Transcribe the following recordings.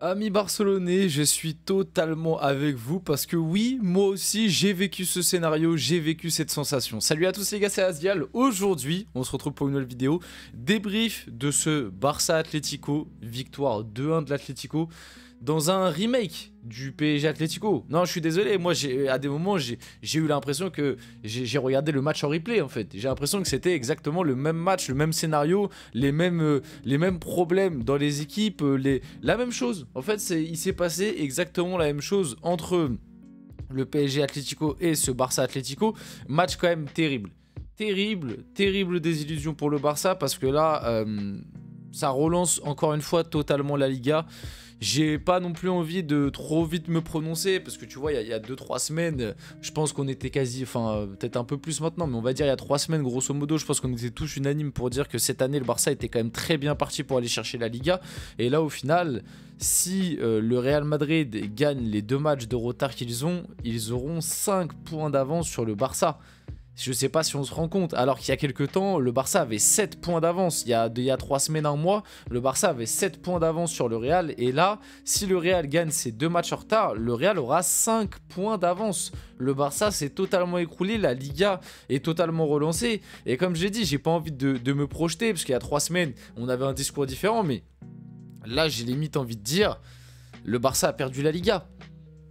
Amis barcelonais, je suis totalement avec vous parce que oui, moi aussi j'ai vécu ce scénario, j'ai vécu cette sensation. Salut à tous les gars, c'est Asdial. Aujourd'hui, on se retrouve pour une nouvelle vidéo. Débrief de ce Barça Atlético, victoire 2-1 de l'Atlético dans un remake du PSG Atlético. Non, je suis désolé, moi à des moments j'ai eu l'impression que j'ai regardé le match en replay en fait. J'ai l'impression que c'était exactement le même match, le même scénario, les mêmes problèmes dans les équipes, la même chose. En fait, il s'est passé exactement la même chose entre le PSG Atlético et ce Barça Atlético. Match quand même terrible. Terrible désillusion pour le Barça parce que là, ça relance encore une fois totalement la Liga. J'ai pas non plus envie de trop vite me prononcer parce que tu vois, il y a 2-3 semaines, je pense qu'on était quasi, enfin peut-être un peu plus maintenant, mais on va dire il y a 3 semaines grosso modo, je pense qu'on était tous unanimes pour dire que cette année le Barça était quand même très bien parti pour aller chercher la Liga. Et là au final, si le Real Madrid gagne les 2 matchs de retard qu'ils ont, ils auront 5 points d'avance sur le Barça. Je sais pas si on se rend compte, alors qu'il y a quelques temps, le Barça avait 7 points d'avance. Il y a 3 semaines, un mois, le Barça avait 7 points d'avance sur le Real. Et là, si le Real gagne ses 2 matchs en retard, le Real aura 5 points d'avance. Le Barça s'est totalement écroulé, la Liga est totalement relancée. Et comme j'ai dit, j'ai pas envie de me projeter, parce qu'il y a 3 semaines, on avait un discours différent. Mais là, j'ai limite envie de dire, le Barça a perdu la Liga.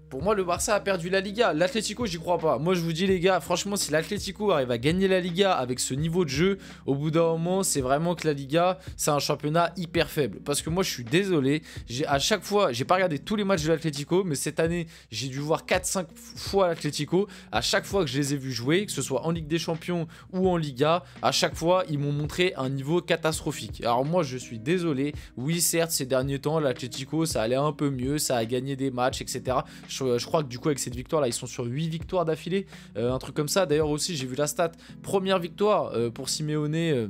Pour moi, le Barça a perdu la Liga. L'Atlético, j'y crois pas. Moi, je vous dis, les gars, franchement, si l'Atlético arrive à gagner la Liga avec ce niveau de jeu, au bout d'un moment, c'est vraiment que la Liga, c'est un championnat hyper faible. Parce que moi, je suis désolé. À chaque fois, j'ai pas regardé tous les matchs de l'Atlético, mais cette année, j'ai dû voir 4-5 fois l'Atlético. À chaque fois que je les ai vus jouer, que ce soit en Ligue des Champions ou en Liga, à chaque fois, ils m'ont montré un niveau catastrophique. Alors moi, je suis désolé. Oui, certes, ces derniers temps, l'Atlético, ça allait un peu mieux, ça a gagné des matchs, etc. Je crois que du coup avec cette victoire là ils sont sur 8 victoires d'affilée, un truc comme ça. D'ailleurs aussi j'ai vu la stat, première victoire pour Simeone et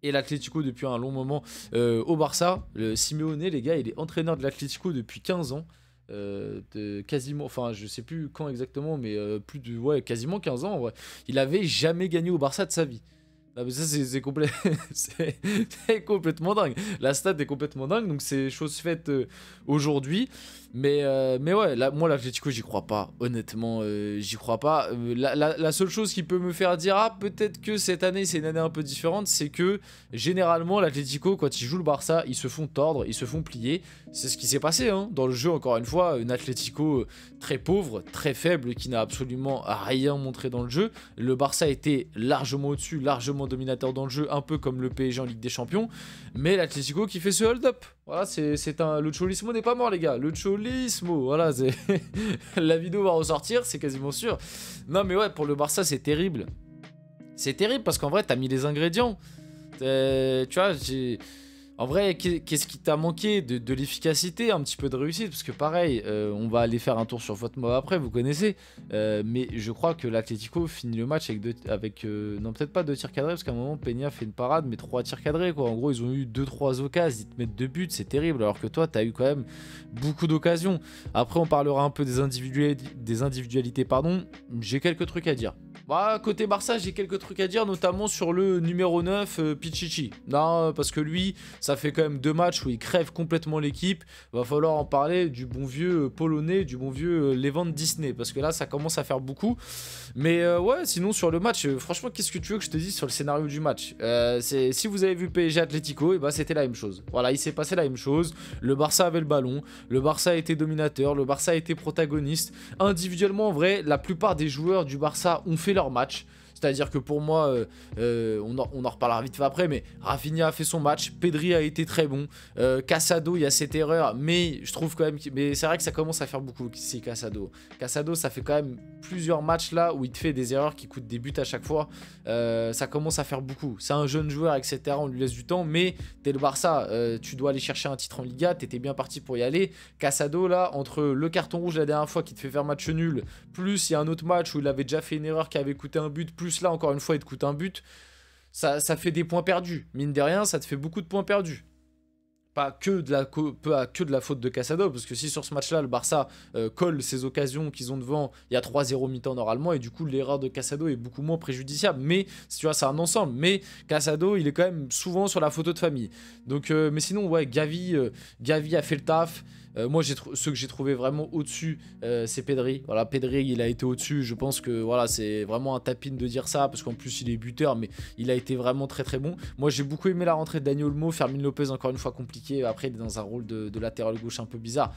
l'Atlético depuis un long moment au Barça. Simeone, les gars, il est entraîneur de l'Atlético depuis 15 ans. Quasiment, enfin je sais plus quand exactement, mais plus de, ouais, quasiment 15 ans en vrai. Il avait jamais gagné au Barça de sa vie. Ah, mais ça c'est complètement dingue. La stat est complètement dingue, donc c'est chose faite aujourd'hui. Mais ouais, là, moi l'Atlético j'y crois pas, honnêtement, j'y crois pas. La seule chose qui peut me faire dire ah peut-être que cette année c'est une année un peu différente, c'est que généralement l'Atlético quand ils jouent le Barça, ils se font tordre, ils se font plier. C'est ce qui s'est passé hein, dans le jeu encore une fois, une Atlético très pauvre, très faible, qui n'a absolument rien montré dans le jeu. Le Barça était largement au-dessus, largement dominateur dans le jeu, un peu comme le PSG en Ligue des Champions, mais l'Atlético qui fait ce hold-up. Voilà, le Cholismo n'est pas mort les gars, le Cholismo, voilà, la vidéo va ressortir, c'est quasiment sûr. Non mais ouais, pour le Barça c'est terrible. C'est terrible parce qu'en vrai t'as mis les ingrédients. Tu vois, en vrai, qu'est-ce qui t'a manqué de l'efficacité, un petit peu de réussite? Parce que pareil, on va aller faire un tour sur votre mot après, vous connaissez. Mais je crois que l'Atlético finit le match avec non, peut-être pas 2 tirs cadrés, parce qu'à un moment, Peña fait une parade, mais 3 tirs cadrés, quoi. En gros, ils ont eu 2-3 occasions, ils te mettent 2 buts, c'est terrible. Alors que toi, t'as eu quand même beaucoup d'occasions. Après, on parlera un peu des individualités, pardon. J'ai quelques trucs à dire. Bah, côté Barça, j'ai quelques trucs à dire, notamment sur le numéro 9, Pichichi. Non, parce que lui, ça fait quand même 2 matchs où il crève complètement l'équipe. Va falloir en parler du bon vieux polonais, du bon vieux Levant Disney, parce que là, ça commence à faire beaucoup. Mais ouais, sinon, sur le match, franchement, qu'est-ce que tu veux que je te dise sur le scénario du match? Si vous avez vu PSG Atlético, et bah, c'était la même chose. Voilà, il s'est passé la même chose. Le Barça avait le ballon, le Barça était dominateur, le Barça était protagoniste. Individuellement, en vrai, la plupart des joueurs du Barça ont fait leur match. C'est-à-dire que pour moi, on en reparlera vite fait après, mais Rafinha a fait son match, Pedri a été très bon, Casado, il y a cette erreur, mais je trouve quand même... Mais c'est vrai que ça commence à faire beaucoup, c'est Casado. Casado, ça fait quand même plusieurs matchs là où il te fait des erreurs qui coûtent des buts à chaque fois. Ça commence à faire beaucoup. C'est un jeune joueur, etc. On lui laisse du temps, mais t'es le Barça, tu dois aller chercher un titre en Liga, t'étais bien parti pour y aller. Casado, là, entre le carton rouge la dernière fois qui te fait faire match nul, plus il y a un autre match où il avait déjà fait une erreur qui avait coûté un but, plus là, encore une fois, il te coûte un but. Ça fait des points perdus. Mine de rien, ça te fait beaucoup de points perdus. pas que de la faute de Casado, parce que si sur ce match-là, le Barça colle ses occasions qu'ils ont devant, il y a 3-0 mi-temps normalement, et du coup, l'erreur de Casado est beaucoup moins préjudiciable. Mais, tu vois, c'est un ensemble. Mais Casado, il est quand même souvent sur la photo de famille. Donc, mais sinon, ouais, Gavi a fait le taf. Moi, ceux que j'ai trouvé vraiment au-dessus, c'est Pedri. Voilà, Pedri, il a été au-dessus. Je pense que voilà, c'est vraiment un tapin de dire ça, parce qu'en plus, il est buteur, mais il a été vraiment très très bon. Moi, j'ai beaucoup aimé la rentrée de Dani Olmo. Fermin Lopez, encore une fois, compliqué. Après, il est dans un rôle de latéral gauche un peu bizarre.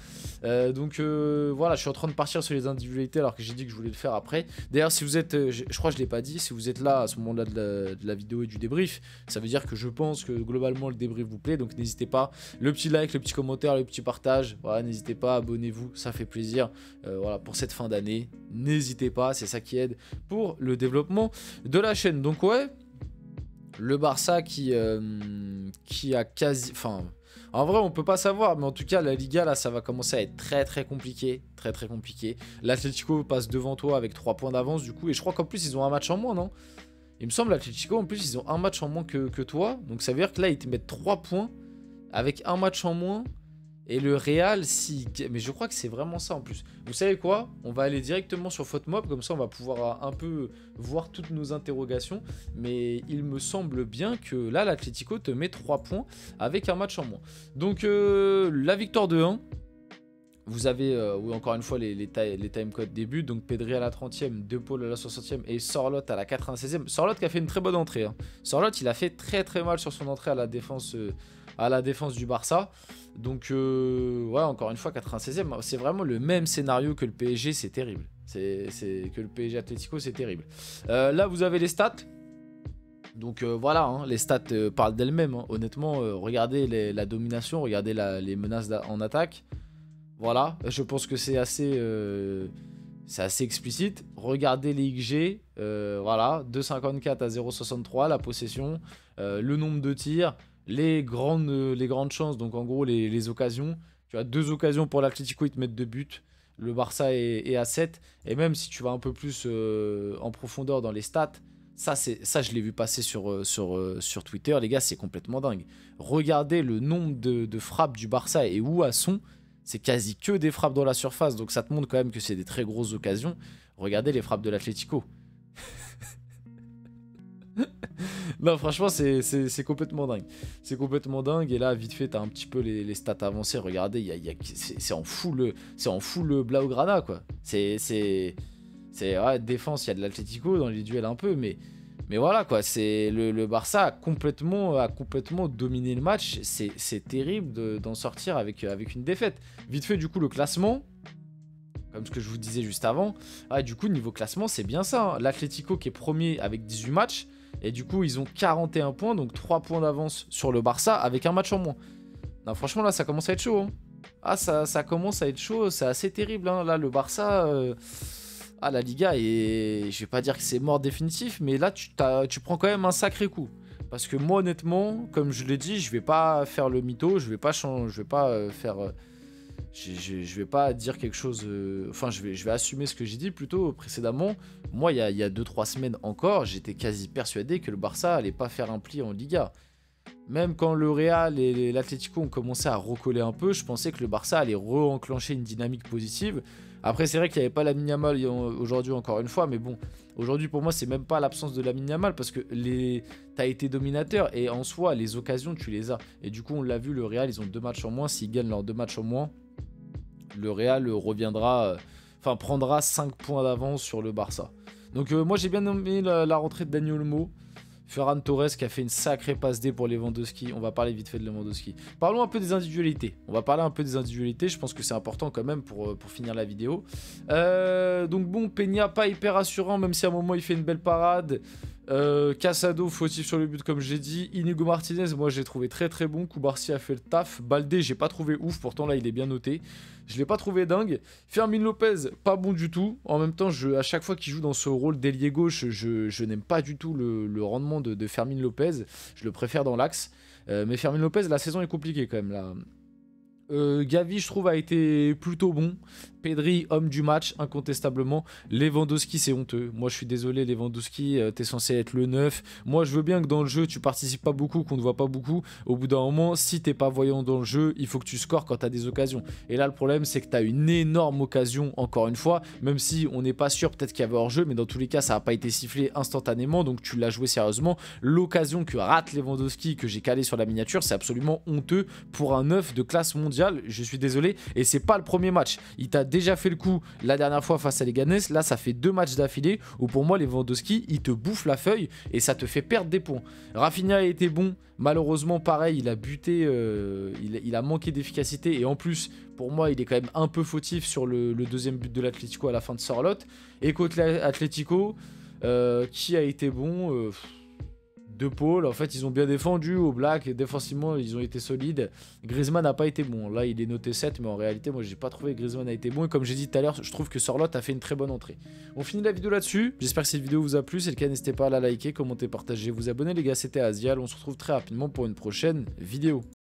Donc voilà, je suis en train de partir sur les individualités, alors que j'ai dit que je voulais le faire après. D'ailleurs, si vous êtes, je crois que je ne l'ai pas dit, si vous êtes là à ce moment-là de la vidéo et du débrief, ça veut dire que je pense que globalement, le débrief vous plaît. Donc n'hésitez pas. Le petit like, le petit commentaire, le petit partage. Voilà, n'hésitez pas, abonnez-vous, ça fait plaisir. Voilà, pour cette fin d'année, n'hésitez pas, c'est ça qui aide pour le développement de la chaîne. Donc ouais, le Barça qui a quasi... Enfin, en vrai, on peut pas savoir, mais en tout cas, la Liga, là, ça va commencer à être très très compliqué. Très très compliqué. L'Atlético passe devant toi avec 3 points d'avance, du coup, et je crois qu'en plus, ils ont un match en moins, non? Il me semble, l'Atlético, en plus, ils ont un match en moins que toi. Donc ça veut dire que là, ils te mettent 3 points avec un match en moins. Et le Real, si... Mais je crois que c'est vraiment ça en plus. Vous savez quoi? On va aller directement sur FootMob, comme ça on va pouvoir un peu voir toutes nos interrogations. Mais il me semble bien que là, l'Atlético te met 3 points avec un match en moins. Donc la victoire de 1. Vous avez, oui, encore une fois, les timecodes début. Donc Pedri à la 30e, De Paul à la 60e et Sorloth à la 96e. Sorloth qui a fait une très bonne entrée. Hein. Sorloth, il a fait très très mal sur son entrée à la défense du Barça. Donc, ouais, encore une fois, 96e. C'est vraiment le même scénario que le PSG, c'est terrible. Que le PSG Atlético, c'est terrible. Là, vous avez les stats. Donc voilà, hein, les stats parlent d'elles-mêmes. Hein. Honnêtement, regardez la domination, regardez les menaces en attaque. Voilà, je pense que c'est assez explicite. Regardez les XG, voilà, 2,54 à 0,63, la possession, le nombre de tirs, les grandes chances, donc en gros les occasions. Tu as 2 occasions pour l'Atlético, ils te mettent 2 buts. Le Barça est à 7. Et même si tu vas un peu plus en profondeur dans les stats, ça je l'ai vu passer sur Twitter, les gars, c'est complètement dingue. Regardez le nombre de frappes du Barça et où elles sont. C'est quasi que des frappes dans la surface, donc ça te montre quand même que c'est des très grosses occasions. Regardez les frappes de l'Atlético. Non, franchement, c'est complètement dingue. C'est complètement dingue. Et là, vite fait, t'as un petit peu les stats avancées. Regardez, c'est en full Blaugrana, quoi. Ouais, défense, il y a de l'Atlético dans les duels un peu, mais voilà, quoi. Le Barça a complètement dominé le match. C'est terrible d'en sortir avec une défaite. Vite fait, du coup, le classement, comme ce que je vous disais juste avant. Ah, du coup, niveau classement, c'est bien ça. Hein. L'Atlético qui est premier avec 18 matchs. Et du coup, ils ont 41 points, donc 3 points d'avance sur le Barça avec un match en moins. Non, franchement, là, ça commence à être chaud. Hein. Ah, ça commence à être chaud. C'est assez terrible. Hein. Là, le Barça... la Liga, et je vais pas dire que c'est mort définitif, mais là, tu prends quand même un sacré coup. Parce que moi, honnêtement, comme je l'ai dit, je vais pas faire le mytho, je vais pas je vais pas dire quelque chose... Enfin, je vais assumer ce que j'ai dit plutôt précédemment. Moi, il y a 2-3 semaines encore, j'étais quasi persuadé que le Barça allait pas faire un pli en Liga. Même quand le Real et l'Atlético ont commencé à recoller un peu, je pensais que le Barça allait re-enclencher une dynamique positive. Après, c'est vrai qu'il n'y avait pas Lamine Yamal aujourd'hui, encore une fois, mais bon, aujourd'hui, pour moi, c'est même pas l'absence de Lamine Yamal, parce que t'as été dominateur, et en soi, les occasions, tu les as. Et du coup, on l'a vu, le Real, ils ont 2 matchs en moins. S'ils gagnent leurs 2 matchs en moins, le Real reviendra, prendra 5 points d'avance sur le Barça. Donc, moi, j'ai bien aimé la rentrée de Dani Olmo. Ferran Torres qui a fait une sacrée passe D pour Lewandowski. On va parler vite fait de Lewandowski. Parlons un peu des individualités. Je pense que c'est important quand même pour finir la vidéo. Donc bon, Peña pas hyper assurant, même si à un moment il fait une belle parade. Casado fautif sur le but comme j'ai dit. Inigo Martinez, moi j'ai trouvé très très bon. Cubarsí a fait le taf. Baldé, j'ai pas trouvé ouf, pourtant là il est bien noté. Je l'ai pas trouvé dingue. Fermin Lopez, pas bon du tout. En même temps, à chaque fois qu'il joue dans ce rôle d'ailier gauche, je n'aime pas du tout le rendement de Fermin Lopez. Je le préfère dans l'axe. Mais Fermin Lopez, la saison est compliquée quand même là. Gavi, je trouve, a été plutôt bon. Pedri, homme du match, incontestablement. Lewandowski, c'est honteux. Moi, je suis désolé, Lewandowski, t'es censé être le 9. Moi, je veux bien que dans le jeu, tu participes pas beaucoup, qu'on ne voit pas beaucoup. Au bout d'un moment, si t'es pas voyant dans le jeu, il faut que tu scores quand t'as des occasions. Et là, le problème, c'est que t'as une énorme occasion, encore une fois. Même si on n'est pas sûr, peut-être qu'il y avait hors-jeu, mais dans tous les cas, ça n'a pas été sifflé instantanément. Donc, tu l'as joué sérieusement. L'occasion que rate Lewandowski, que j'ai calé sur la miniature, c'est absolument honteux pour un 9 de classe mondiale. Je suis désolé. Et c'est pas le premier match. Il t'a déjà fait le coup la dernière fois face à Leganés. Là, ça fait 2 matchs d'affilée où pour moi, Lewandowski, il te bouffe la feuille et ça te fait perdre des points. Rafinha a été bon. Malheureusement, pareil, il a buté, il a manqué d'efficacité. Et en plus, pour moi, il est quand même un peu fautif sur le deuxième but de l'Atlético à la fin de Sorloth. Et côté Atlético, qui a été bon De Paul, en fait, ils ont bien défendu au Black. Défensivement, ils ont été solides. Griezmann n'a pas été bon. Là, il est noté 7, mais en réalité, moi, j'ai pas trouvé que Griezmann a été bon. Et comme j'ai dit tout à l'heure, je trouve que Sorloth a fait une très bonne entrée. On finit la vidéo là-dessus. J'espère que cette vidéo vous a plu. Si c'est le cas, n'hésitez pas à la liker, commenter, partager, vous abonner. Les gars, c'était Azial. On se retrouve très rapidement pour une prochaine vidéo.